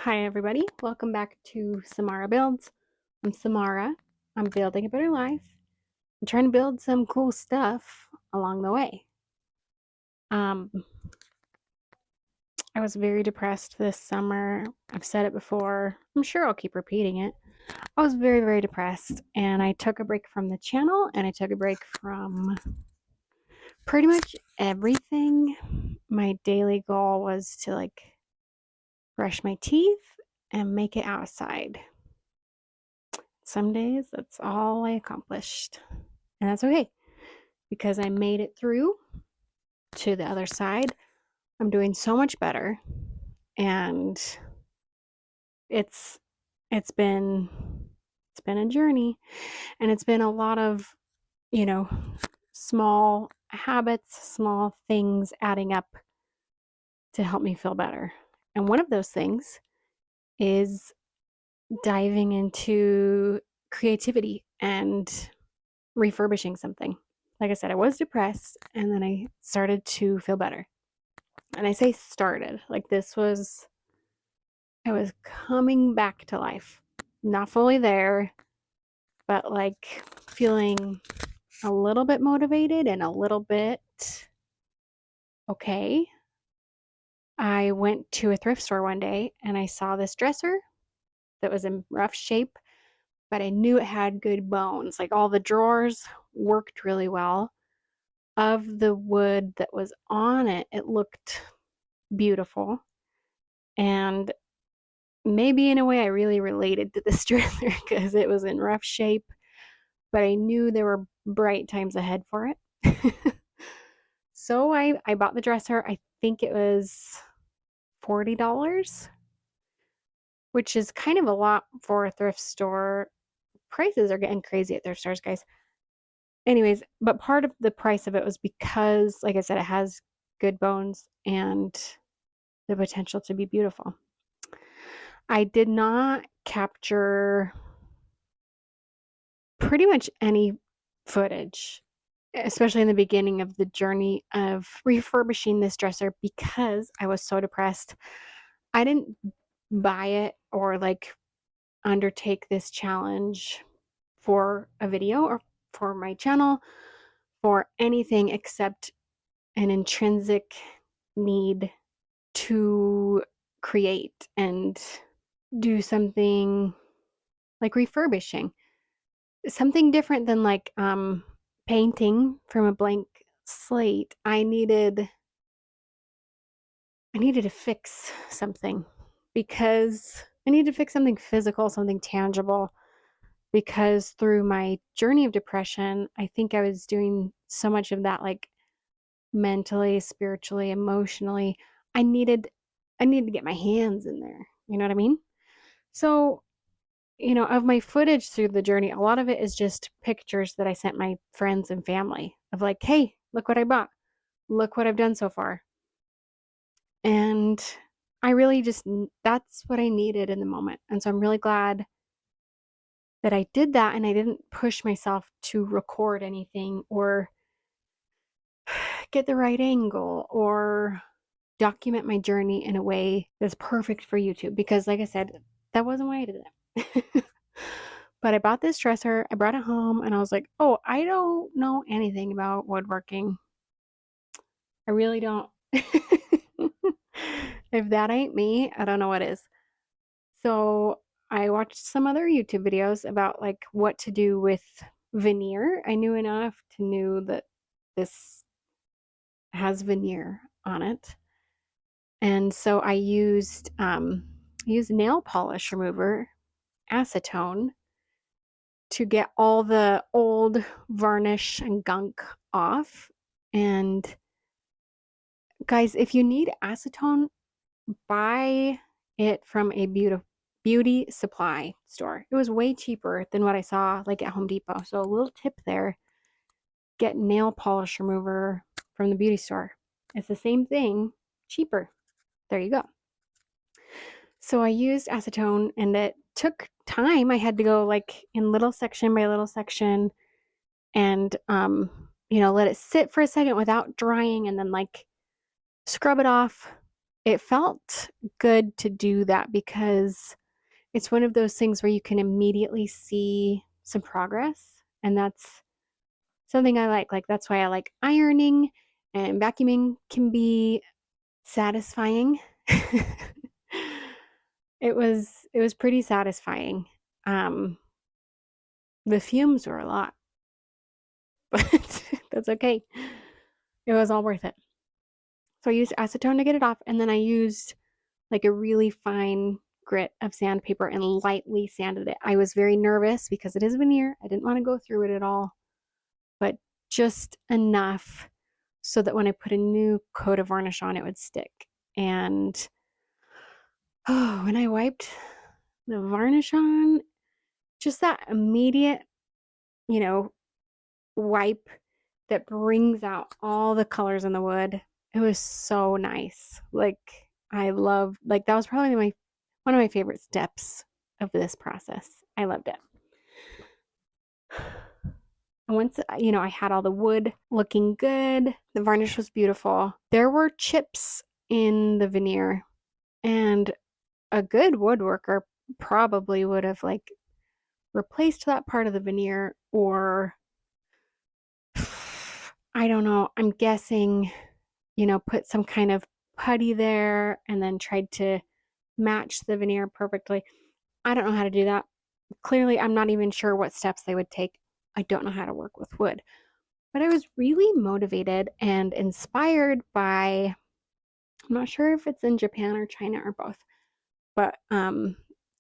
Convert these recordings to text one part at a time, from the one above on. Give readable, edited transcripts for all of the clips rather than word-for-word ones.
Hi everybody, welcome back to Samara Builds. I'm Samara. I'm building a better life. I'm trying to build some cool stuff along the way. Um, I was very depressed this summer. I've said it before. I'm sure I'll keep repeating it. I was very, very depressed and I took a break from the channel and I took a break from pretty much everything. My daily goal was to brush my teeth and make it outside. Some days that's all I accomplished. And that's okay because I made it through to the other side. I'm doing so much better and it's it's been it's been a journey and it's been a lot of, you know, small habits, small things adding up to help me feel better. And one of those things is diving into creativity and refurbishing something. Like I said, I was depressed and then I started to feel better. And I say started, like I was coming back to life. Not fully there, but like feeling a little bit motivated and a little bit okay. I went to a thrift store one day and I saw this dresser that was in rough shape, but I knew it had good bones. Like all the drawers worked really well. Of the wood that was on it, it looked beautiful. And maybe in a way I really related to this dresser because it was in rough shape, but I knew there were bright times ahead for it. So I bought the dresser. I think it was $40, which is kind of a lot for a thrift store. Prices are getting crazy at thrift stores, guys. Anyways, but part of the price of it was because, like I said, it has good bones and the potential to be beautiful. I did not capture pretty much any footage, especially in the beginning of the journey of refurbishing this dresser because I was so depressed. I didn't buy it or undertake this challenge for a video or for my channel for anything except an intrinsic need to create and do something like refurbishing. Something different than painting from a blank slate. I needed to fix something because I needed to fix something physical, something tangible, because through my journey of depression, I think I was doing so much of that mentally, spiritually, emotionally. I needed I needed to get my hands in there. You know what I mean? So, of my footage through the journey, a lot of it is just pictures that I sent my friends and family of hey, look what I bought. Look what I've done so far. And I really that's what I needed in the moment. And so I'm really glad that I did that and I didn't push myself to record anything or get the right angle or document my journey in a way that's perfect for YouTube because, like I said, that wasn't why I did it. But I bought this dresser, I brought it home, and I was like, oh, I don't know anything about woodworking. I really don't. If that ain't me, I don't know what is. So I watched some other YouTube videos about what to do with veneer. I knew enough to know that this has veneer on it. And so I used nail polish remover, acetone, to get all the old varnish and gunk off. And guys, if you need acetone, buy it from a beauty supply store. It was way cheaper than what I saw at Home Depot. So a little tip there, get nail polish remover from the beauty store. It's the same thing, cheaper. There you go. So I used acetone and it took time. I had to go in little section by little section and let it sit for a second without drying and then scrub it off it felt good to do that because it's one of those things where you can immediately see some progress. And that's something I like. Like, that's why I like ironing, and vacuuming can be satisfying. It was pretty satisfying. Um, the fumes were a lot, but that's okay. It was all worth it. So I used acetone to get it off, and then I used like a really fine grit of sandpaper and lightly sanded it. I was very nervous because it is veneer. I didn't want to go through it at all, but just enough so that when I put a new coat of varnish on, it would stick. And when I wiped the varnish on, just that immediate, you know, wipe that brings out all the colors in the wood. It was so nice. Like, I love, like, that was probably one of my favorite steps of this process. I loved it. And once, I had all the wood looking good, the varnish was beautiful. There were chips in the veneer, and a good woodworker probably would have like replaced that part of the veneer, or I don't know, I'm guessing, put some kind of putty there and then tried to match the veneer perfectly. I don't know how to do that. Clearly, I'm not even sure what steps they would take. I don't know how to work with wood. But I was really motivated and inspired by, I'm not sure if it's in Japan or China or both, but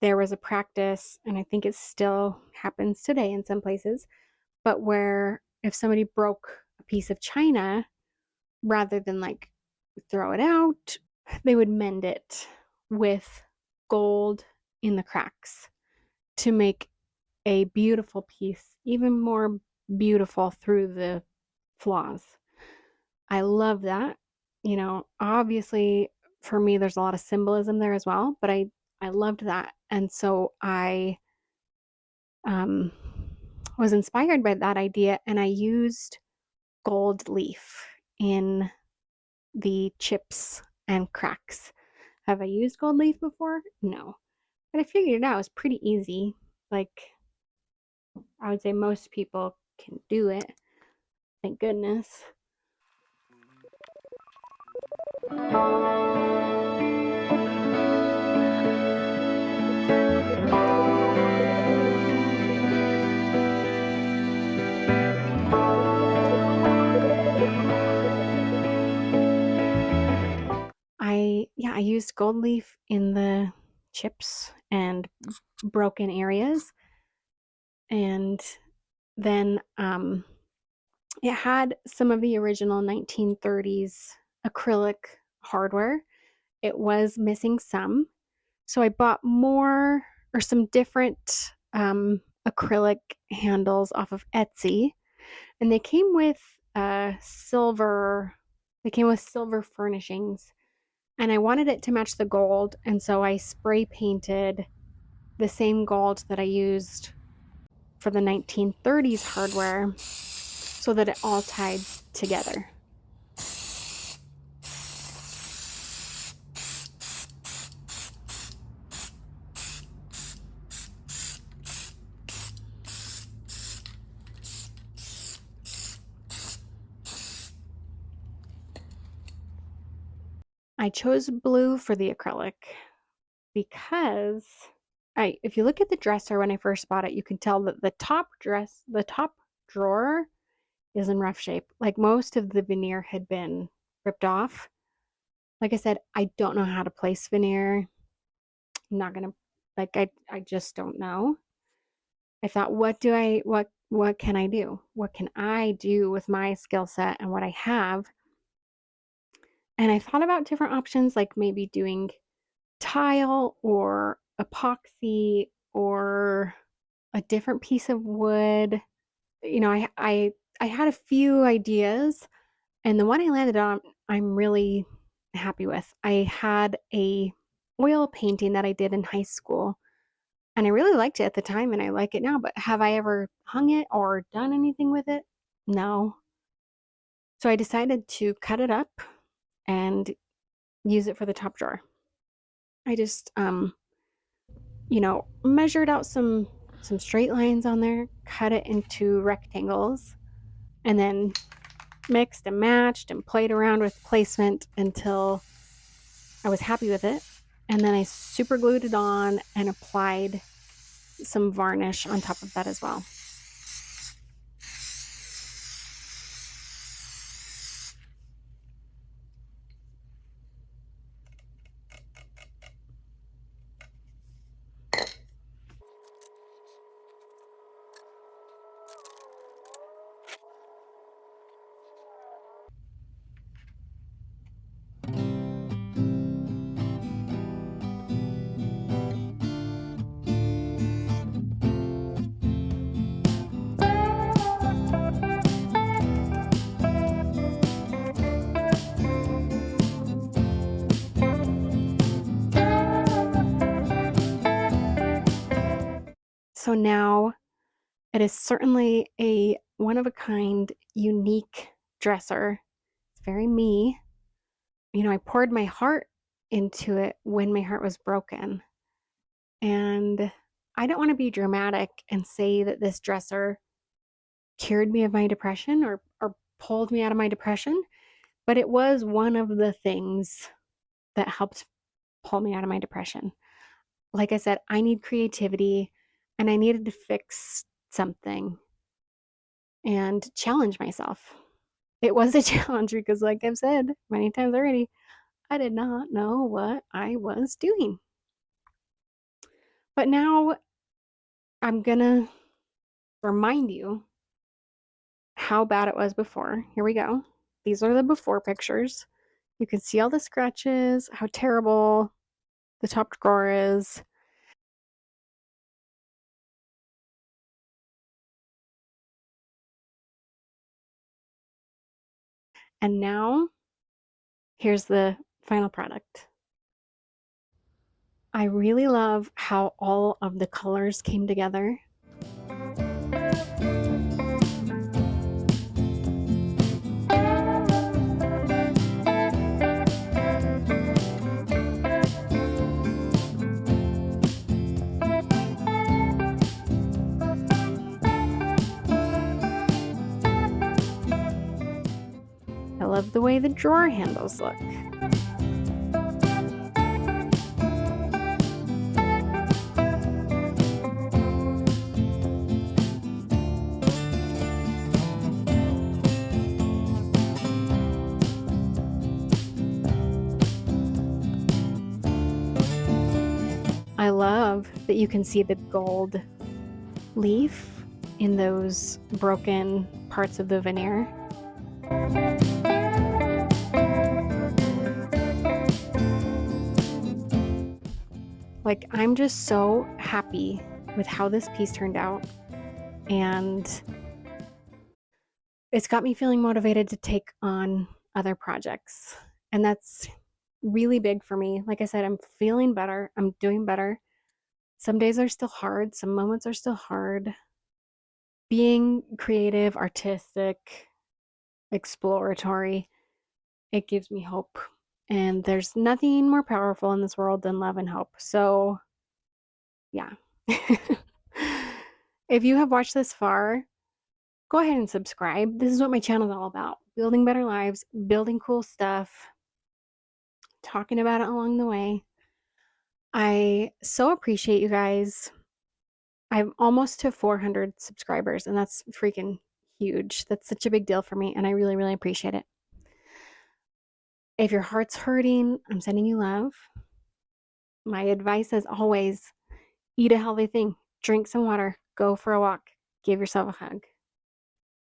there was a practice, and I think it still happens today in some places, but where if somebody broke a piece of china, rather than like throw it out, they would mend it with gold in the cracks to make a beautiful piece even more beautiful through the flaws. I love that. Obviously for me there's a lot of symbolism there as well, but I loved that. And so I um was inspired by that idea, and I used gold leaf in the chips and cracks. Have I used gold leaf before? No. But I figured it out. It was pretty easy. Like, I would say most people can do it. Thank goodness. I used gold leaf in the chips and broken areas. And then it had some of the original 1930s acrylic hardware. It was missing some. So I bought more, or some different acrylic handles off of Etsy, and they came with silver. They came with silver furnishings, and I wanted it to match the gold, and so I spray painted the same gold that I used for the 1930s hardware so that it all tied together. I chose blue for the acrylic because if you look at the dresser when I first bought it, you can tell that the top drawer is in rough shape. Like, most of the veneer had been ripped off. Like I said, I don't know how to place veneer. I'm not gonna, like, I just don't know. I thought, what can I do? What can I do with my skill set and what I have? And I thought about different options, like maybe doing tile or epoxy or a different piece of wood. I had a few ideas, and the one I landed on, I'm really happy with. I had a oil painting that I did in high school, and I really liked it at the time, and I like it now, but have I ever hung it or done anything with it? No. So I decided to cut it up and use it for the top drawer. I just measured out some straight lines on there, cut it into rectangles, and then mixed and matched and played around with placement until I was happy with it. And then I super glued it on and applied some varnish on top of that as well. So now it is certainly a one-of-a-kind, unique dresser. It's very me. I poured my heart into it when my heart was broken. And I don't want to be dramatic and say that this dresser cured me of my depression or pulled me out of my depression, but it was one of the things that helped pull me out of my depression. Like I said, I need creativity and I needed to fix something and challenge myself. It was a challenge because, like I've said many times already, I did not know what I was doing. But now I'm going to remind you how bad it was before. Here we go. These are the before pictures. You can see all the scratches, how terrible the top drawer is. And now, here's the final product. I really love how all of the colors came together. I love the way the drawer handles look. I love that you can see the gold leaf in those broken parts of the veneer. Like, I'm just so happy with how this piece turned out, and it's got me feeling motivated to take on other projects. And that's really big for me. Like I said, I'm feeling better. I'm doing better. Some days are still hard. Some moments are still hard. Being creative, artistic, exploratory, it gives me hope. And there's nothing more powerful in this world than love and hope. So, yeah. If you have watched this far, go ahead and subscribe. This is what my channel is all about. Building better lives, building cool stuff, talking about it along the way. I so appreciate you guys. I'm almost to 400 subscribers, and that's freaking huge. That's such a big deal for me, and I really, really appreciate it. If your heart's hurting, I'm sending you love. My advice is always eat a healthy thing, drink some water, go for a walk, give yourself a hug.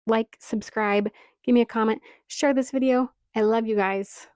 Like, subscribe, give me a comment, share this video. I love you guys.